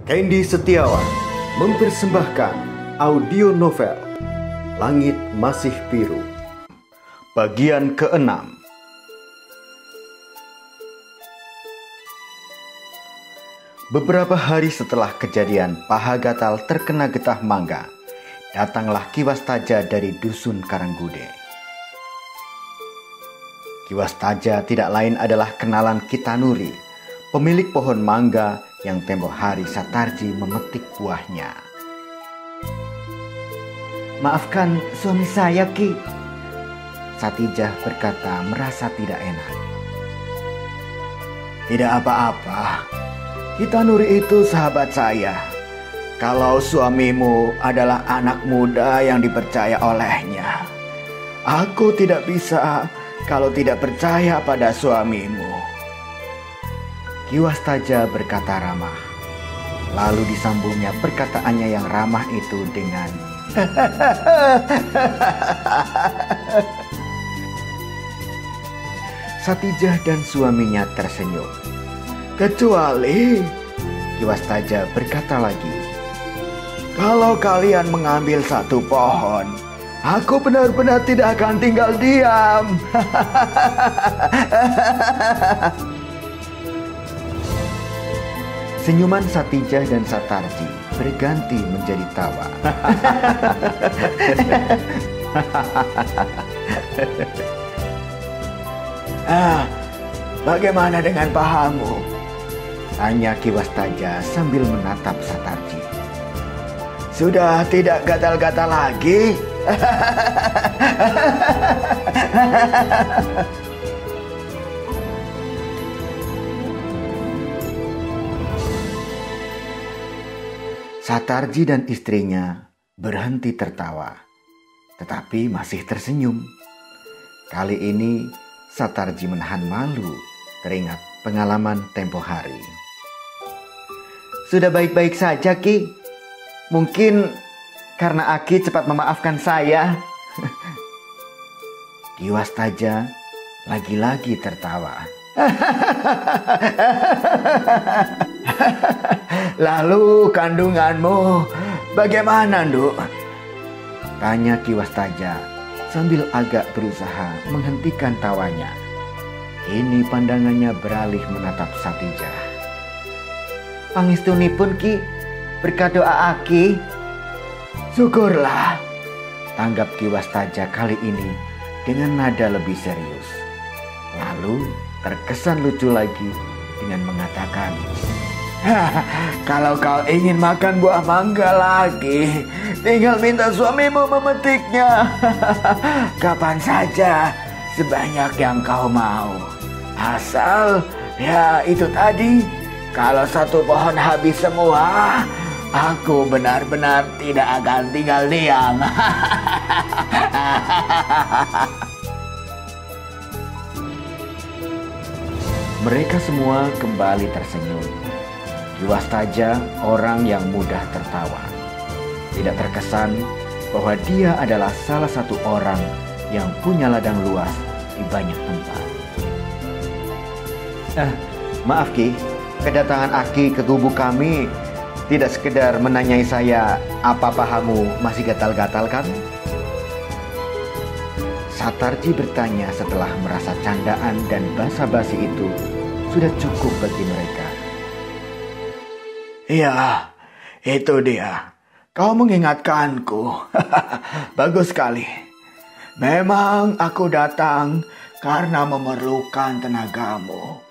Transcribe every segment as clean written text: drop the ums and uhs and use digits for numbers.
Candy Setiawan mempersembahkan audio novel Langit Masih Biru bagian ke-6. Beberapa hari setelah kejadian paha gatal terkena getah mangga, datanglah Ki Wastaja dari dusun Karanggude. Ki Wastaja tidak lain adalah kenalan Kitanuri, pemilik pohon mangga yang tempo hari Satarji memetik buahnya. "Maafkan suami saya, Ki," Satijah berkata merasa tidak enak. "Tidak apa-apa, Kitanuri itu sahabat saya. Kalau suamimu adalah anak muda yang dipercaya olehnya, aku tidak bisa kalau tidak percaya pada suamimu." Ki Wastaja berkata ramah. Lalu disambungnya perkataannya yang ramah itu dengan Satijah dan suaminya tersenyum. "Kecuali," Ki Wastaja berkata lagi, "kalau kalian mengambil satu pohon, aku benar-benar tidak akan tinggal diam." Senyuman Satijah dan Satarji berganti menjadi tawa. Bagaimana dengan pahamu?" tanya Ki Wastaja sambil menatap Satarji. "Sudah tidak gatal-gatal lagi?" Satarji dan istrinya berhenti tertawa, tetapi masih tersenyum. Kali ini Satarji menahan malu teringat pengalaman tempo hari. "Sudah baik-baik saja, Ki. Mungkin karena Aki cepat memaafkan saya." Ki Wastaja lagi-lagi tertawa. "Lalu kandunganmu bagaimana, Nduk?" tanya Ki Wastaja sambil agak berusaha menghentikan tawanya. Kini pandangannya beralih menatap Satijah. "Pangestunipun, Ki, berkat doa Aki." "Syukurlah," tanggap Ki Wastaja kali ini dengan nada lebih serius. Lalu terkesan lucu lagi dengan mengatakan, "Kalau kau ingin makan buah mangga lagi, tinggal minta suamimu memetiknya. Kapan saja, sebanyak yang kau mau. Asal, ya itu tadi, kalau satu pohon habis semua, aku benar-benar tidak akan tinggal diam." Mereka semua kembali tersenyum. Ki Wastaja orang yang mudah tertawa. Tidak terkesan bahwa dia adalah salah satu orang yang punya ladang luas di banyak tempat. Maaf, Ki, kedatangan Aki ke tubuh kami tidak sekedar menanyai saya apa pahamu masih gatal-gatal kan? Satarji bertanya setelah merasa candaan dan basa-basi itu sudah cukup bagi mereka. "Iya, itu dia. Kau mengingatkanku." "Bagus sekali. Memang aku datang karena memerlukan tenagamu."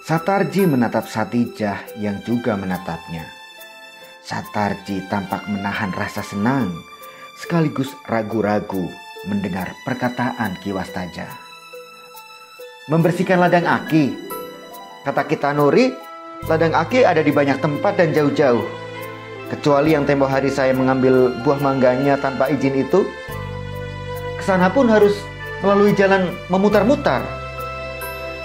Satarji menatap Satijah yang juga menatapnya. Satarji tampak menahan rasa senang sekaligus ragu-ragu mendengar perkataan Ki Wastaja. "Membersihkan ladang Aki. Kata Kitanuri, ladang Aki ada di banyak tempat dan jauh-jauh. Kecuali yang tempo hari saya mengambil buah mangganya tanpa izin itu. Kesana pun harus melalui jalan memutar-mutar,"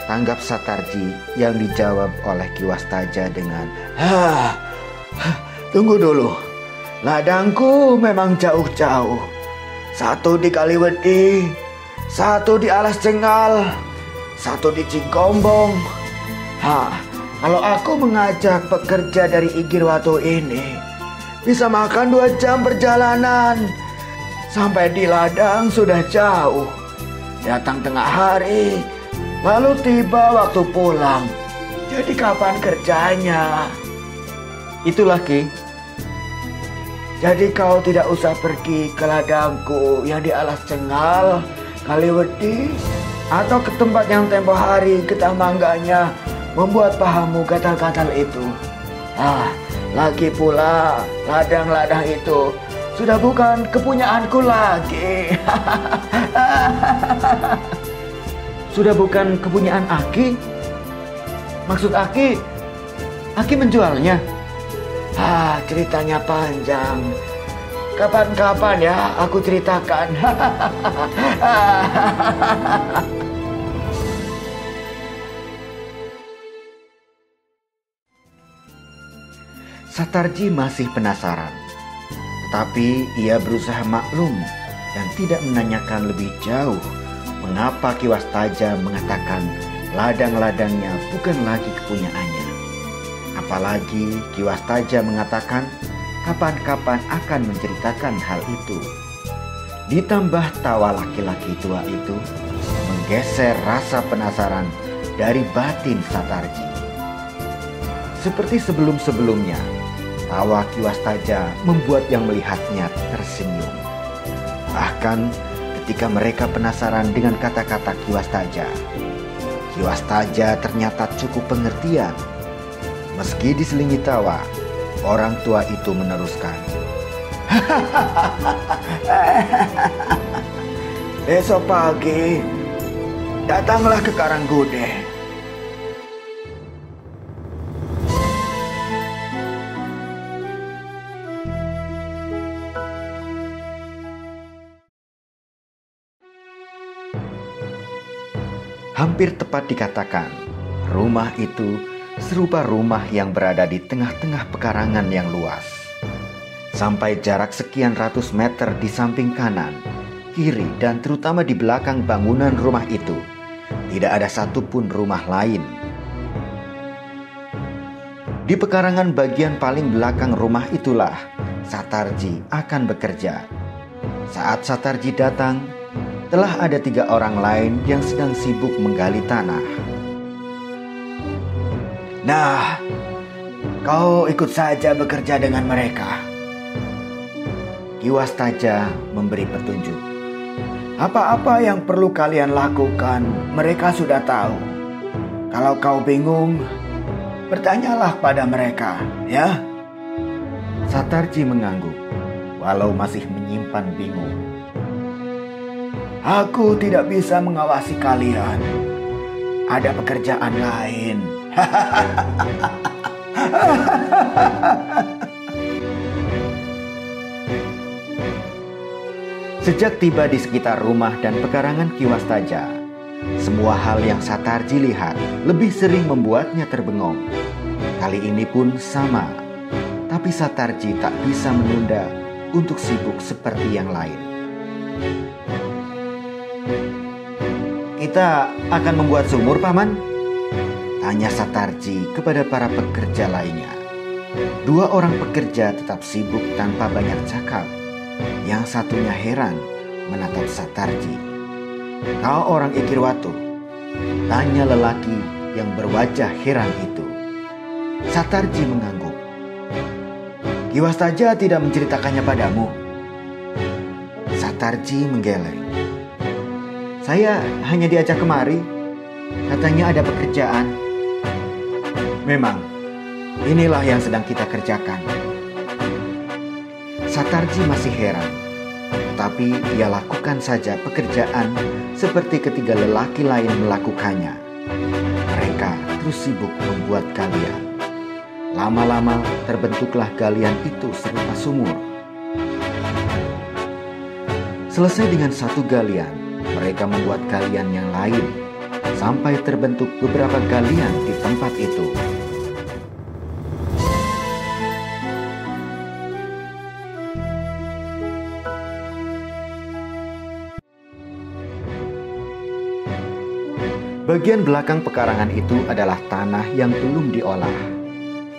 tanggap Satarji yang dijawab oleh Ki Wastaja dengan, Tunggu dulu. Ladangku memang jauh-jauh. Satu di Kaliwedi, satu di Alas Cengal, satu di Cingkombong. Kalau aku mengajak pekerja dari Igirwato ini, bisa makan 2 jam perjalanan. Sampai di ladang sudah jauh. Datang tengah hari, lalu tiba waktu pulang. Jadi kapan kerjanya? Itulah Ki. Jadi kau tidak usah pergi ke ladangku yang di alas Cengal, Kaliwedi, atau ke tempat yang tempo hari getah mangganya membuat pahamu gatal-gatal itu. Lagi pula ladang-ladang itu sudah bukan kepunyaanku lagi. Sudah bukan kepunyaan Aki? Maksud Aki menjualnya? Ceritanya panjang. Kapan-kapan ya aku ceritakan. Satarji masih penasaran, tetapi ia berusaha maklum dan tidak menanyakan lebih jauh mengapa Ki Wastaja mengatakan ladang-ladangnya bukan lagi kepunyaannya. Apalagi Ki Wastaja mengatakan kapan-kapan akan menceritakan hal itu. Ditambah tawa laki-laki tua itu menggeser rasa penasaran dari batin Satarji. Seperti sebelum-sebelumnya, tawa Ki Wastaja membuat yang melihatnya tersenyum. Bahkan ketika mereka penasaran dengan kata-kata Ki Wastaja ternyata cukup pengertian. Meski diselingi tawa, orang tua itu meneruskan. Besok pagi, datanglah ke Karanggude. Hampir tepat dikatakan, rumah itu serupa rumah yang berada di tengah-tengah pekarangan yang luas. Sampai jarak sekian ratus meter di samping kanan, kiri, dan terutama di belakang bangunan rumah itu, tidak ada satupun rumah lain. Di pekarangan bagian paling belakang rumah itulah Satarji akan bekerja. Saat Satarji datang, telah ada 3 orang lain yang sedang sibuk menggali tanah. Nah, kau ikut saja bekerja dengan mereka. Ki Wastaja memberi petunjuk. Apa-apa yang perlu kalian lakukan, mereka sudah tahu. Kalau kau bingung, bertanyalah pada mereka, ya. Satarji mengangguk, walau masih menyimpan bingung. Aku tidak bisa mengawasi kalian. Ada pekerjaan lain. Sejak tiba di sekitar rumah dan pekarangan Ki Wastaja, semua hal yang Satarji lihat lebih sering membuatnya terbengong. Kali ini pun sama, tapi Satarji tak bisa menunda untuk sibuk seperti yang lain. Kita akan membuat sumur, Paman? Tanya Satarji kepada para pekerja lainnya. 2 orang pekerja tetap sibuk tanpa banyak cakap. Yang satunya heran menatap Satarji. Kau orang Igirwato? Tanya lelaki yang berwajah heran itu. Satarji mengangguk. Ki Wastaja tidak menceritakannya padamu? Satarji menggeleng. Saya hanya diajak kemari. Katanya ada pekerjaan. Memang, inilah yang sedang kita kerjakan. Satarji masih heran, tetapi ia lakukan saja pekerjaan seperti ketiga lelaki lain melakukannya. Mereka terus sibuk membuat galian. Lama-lama terbentuklah galian itu serupa sumur. Selesai dengan satu galian, mereka membuat galian yang lain, sampai terbentuk beberapa galian di tempat itu. Bagian belakang pekarangan itu adalah tanah yang belum diolah.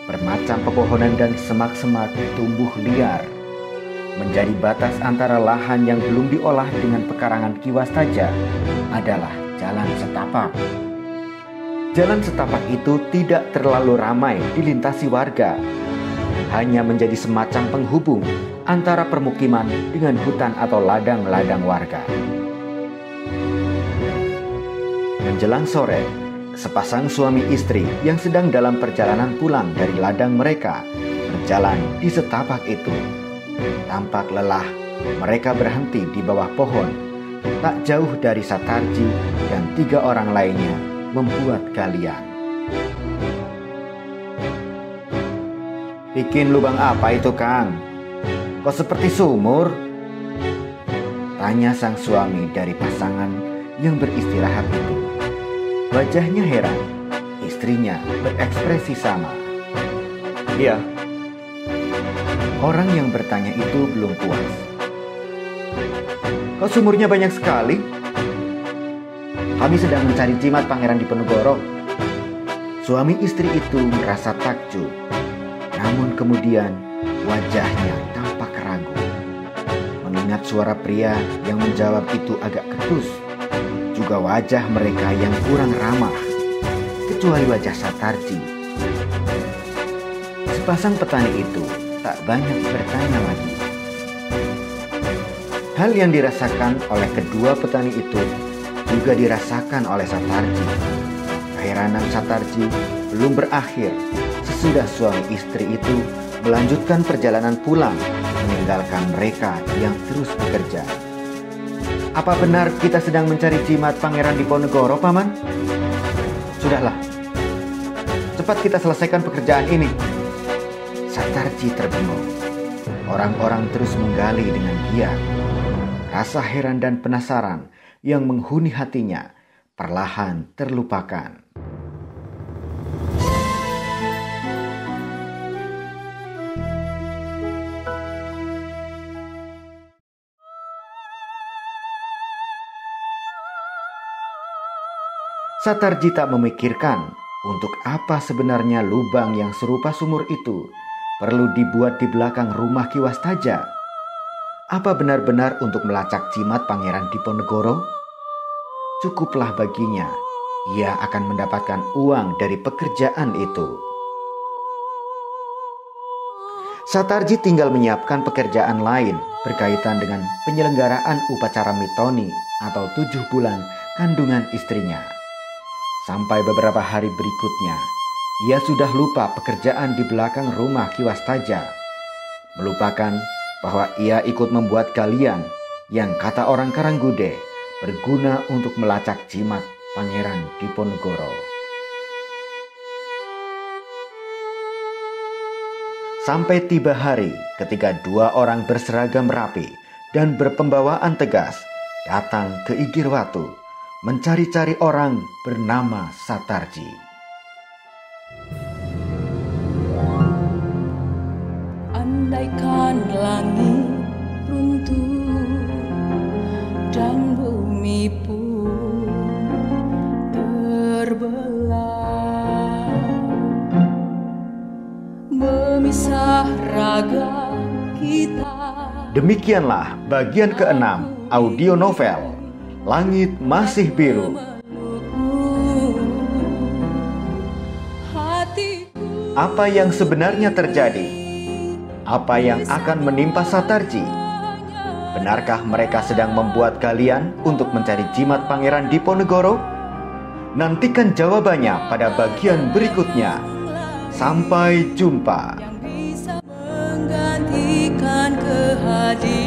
Bermacam pepohonan dan semak-semak tumbuh liar. Menjadi batas antara lahan yang belum diolah dengan pekarangan Kiwastaja adalah jalan setapak. Jalan setapak itu tidak terlalu ramai dilintasi warga. Hanya menjadi semacam penghubung antara permukiman dengan hutan atau ladang-ladang warga. Menjelang sore, sepasang suami istri yang sedang dalam perjalanan pulang dari ladang mereka berjalan di setapak itu. Tampak lelah, mereka berhenti di bawah pohon, tak jauh dari Satarji dan 3 orang lainnya membuat galian. "Bikin lubang apa itu, Kang? Kok seperti sumur?" tanya sang suami dari pasangan yang beristirahat itu. Wajahnya heran, istrinya berekspresi sama. "Iya." Orang yang bertanya itu belum puas. "Kok sumurnya banyak sekali? Kami sedang mencari jimat Pangeran Diponegoro." Suami istri itu merasa takjub, namun kemudian wajahnya tampak ragu. Mengingat suara pria yang menjawab itu agak ketus, juga wajah mereka yang kurang ramah, kecuali wajah Satarji. Sepasang petani itu tak banyak bertanya lagi. Hal yang dirasakan oleh kedua petani itu juga dirasakan oleh Satarji. Keheranan Satarji belum berakhir sesudah suami istri itu melanjutkan perjalanan pulang, meninggalkan mereka yang terus bekerja. "Apa benar kita sedang mencari jimat Pangeran Diponegoro, Paman?" "Sudahlah, cepat kita selesaikan pekerjaan ini." Satarji terbengong. Orang-orang terus menggali dengan giat. Rasa heran dan penasaran yang menghuni hatinya perlahan terlupakan. Satarji tak memikirkan untuk apa sebenarnya lubang yang serupa sumur itu perlu dibuat di belakang rumah Kiwastaja. Apa benar-benar untuk melacak jimat Pangeran Diponegoro? Cukuplah baginya, ia akan mendapatkan uang dari pekerjaan itu. Satarji tinggal menyiapkan pekerjaan lain berkaitan dengan penyelenggaraan upacara mitoni atau 7 bulan kandungan istrinya. Sampai beberapa hari berikutnya, ia sudah lupa pekerjaan di belakang rumah Kiwastaja. Melupakan bahwa ia ikut membuat galian yang kata orang Karanggude berguna untuk melacak jimat Pangeran Diponegoro. Sampai tiba hari ketika 2 orang berseragam rapi dan berpembawaan tegas datang ke Igirwatu mencari-cari orang bernama Satarji. Andaikan langit runtuh dan bumi pun terbelah, memisah raga kita. Demikianlah bagian ke-6 audio novel Langit Masih Biru. Apa yang sebenarnya terjadi? Apa yang akan menimpa Satarji? Benarkah mereka sedang membuat galian untuk mencari jimat Pangeran Diponegoro? Nantikan jawabannya pada bagian berikutnya. Sampai jumpa. Yang bisa menggantikan kehadiran